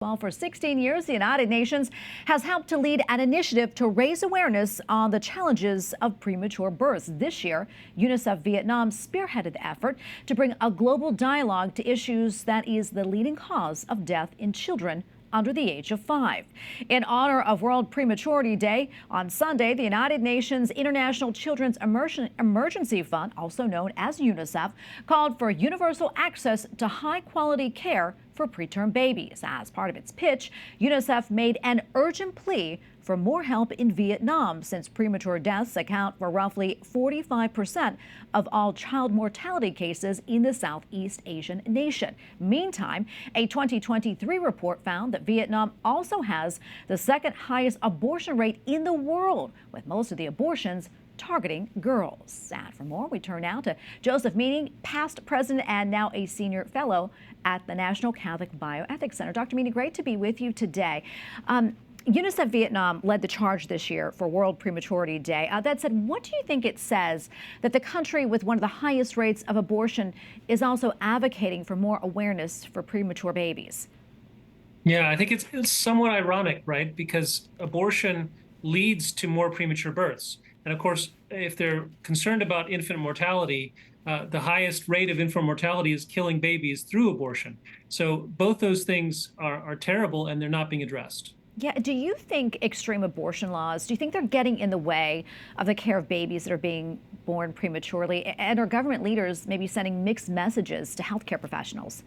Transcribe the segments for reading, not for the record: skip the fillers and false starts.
Well, for 16 years, the United Nations has helped to lead an initiative to raise awareness on the challenges of premature births. This year, UNICEF Vietnam spearheaded the effort to bring a global dialogue to issues that is the leading cause of death in children under the age of 5. In honor of World Prematurity Day, on Sunday, the United Nations International Children's Emergency Fund, also known as UNICEF, called for universal access to high-quality care for preterm babies. As part of its pitch, UNICEF made an urgent plea for more help in Vietnam, since premature deaths account for roughly 45% of all child mortality cases in the Southeast Asian nation. Meantime, a 2023 report found that Vietnam also has the second highest abortion rate in the world, with most of the abortions targeting girls. And for more, we turn now to Joseph Meaney, past president and now a senior fellow at the National Catholic Bioethics Center. Dr. Meaney, great to be with you today. UNICEF Vietnam led the charge this year for World Prematurity Day. That said, what do you think it says that the country with one of the highest rates of abortion is also advocating for more awareness for premature babies? Yeah, I think it's somewhat ironic, right? Because abortion leads to more premature births. And of course, if they're concerned about infant mortality, the highest rate of infant mortality is killing babies through abortion. So both those things are terrible, and they're not being addressed. Yeah, do you think extreme abortion laws, do you think they're getting in the way of the care of babies that are being born prematurely? And are government leaders maybe sending mixed messages to healthcare professionals?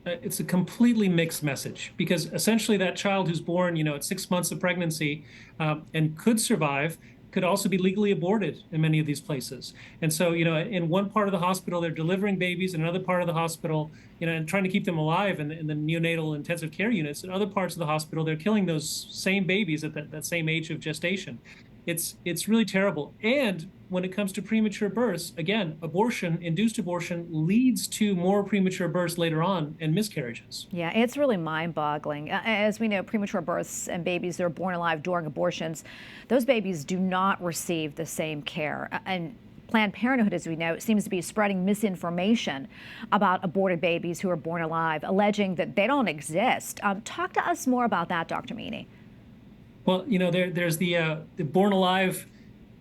It's a completely mixed message, because essentially that child who's born, at 6 months of pregnancy and could survive, could also be legally aborted in many of these places. And so, in one part of the hospital, they're delivering babies. In another part of the hospital, and trying to keep them alive in the neonatal intensive care units. In other parts of the hospital, they're killing those same babies at that same age of gestation. It's really terrible. And when it comes to premature births, again, induced abortion leads to more premature births later on and miscarriages. Yeah, it's really mind-boggling. As we know, premature births and babies that are born alive during abortions, those babies do not receive the same care. And Planned Parenthood, as we know, seems to be spreading misinformation about aborted babies who are born alive, alleging that they don't exist. Talk to us more about that, Dr. Meaney. Well, there's the Born Alive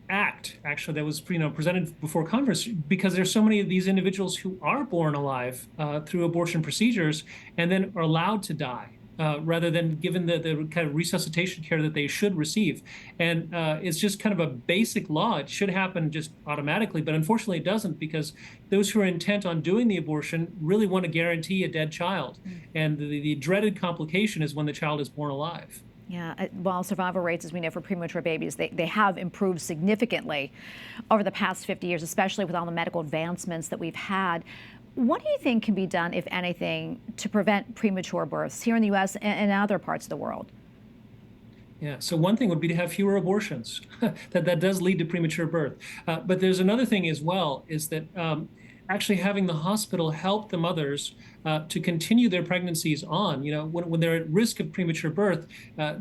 Act, actually, that was presented before Congress, because there's so many of these individuals who are born alive through abortion procedures and then are allowed to die. Rather than given the kind of resuscitation care that they should receive. And it's just kind of a basic law. It should happen just automatically, but unfortunately it doesn't, because those who are intent on doing the abortion really want to guarantee a dead child. And the dreaded complication is when the child is born alive. Yeah, while survival rates, as we know, for premature babies, they have improved significantly over the past 50 years, especially with all the medical advancements that we've had. What do you think can be done, if anything, to prevent premature births here in the U.S. and other parts of the world? Yeah, so one thing would be to have fewer abortions. that does lead to premature birth. But there's another thing as well, is that actually having the hospital help the mothers to continue their pregnancies on. When they're at risk of premature birth,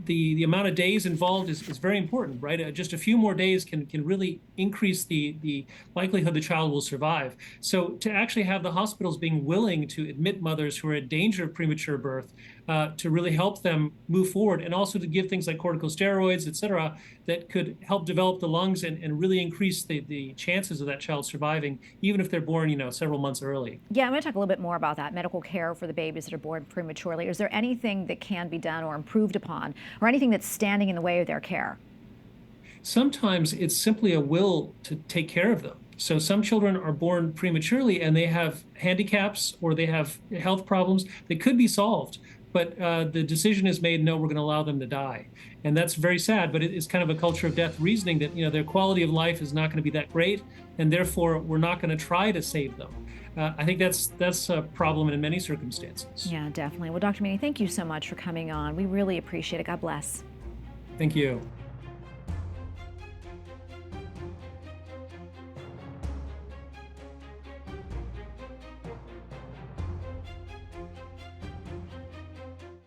the amount of days involved is very important, right? Just a few more days can really increase the likelihood the child will survive. So to actually have the hospitals being willing to admit mothers who are at danger of premature birth, to really help them move forward, and also to give things like corticosteroids, et cetera, that could help develop the lungs and really increase the chances of that child surviving, even if they're born, several months early. Yeah, I'm going to talk a little bit more about that, medical care for the babies that are born prematurely. Is there anything that can be done or improved upon, or anything that's standing in the way of their care? Sometimes it's simply a will to take care of them. So some children are born prematurely and they have handicaps or they have health problems that could be solved. But the decision is made, no, we're going to allow them to die. And that's very sad, but it's kind of a culture of death reasoning that, their quality of life is not going to be that great, and therefore we're not going to try to save them. I think that's a problem in many circumstances. Yeah, definitely. Well, Dr. Meaney, thank you so much for coming on. We really appreciate it. God bless. Thank you.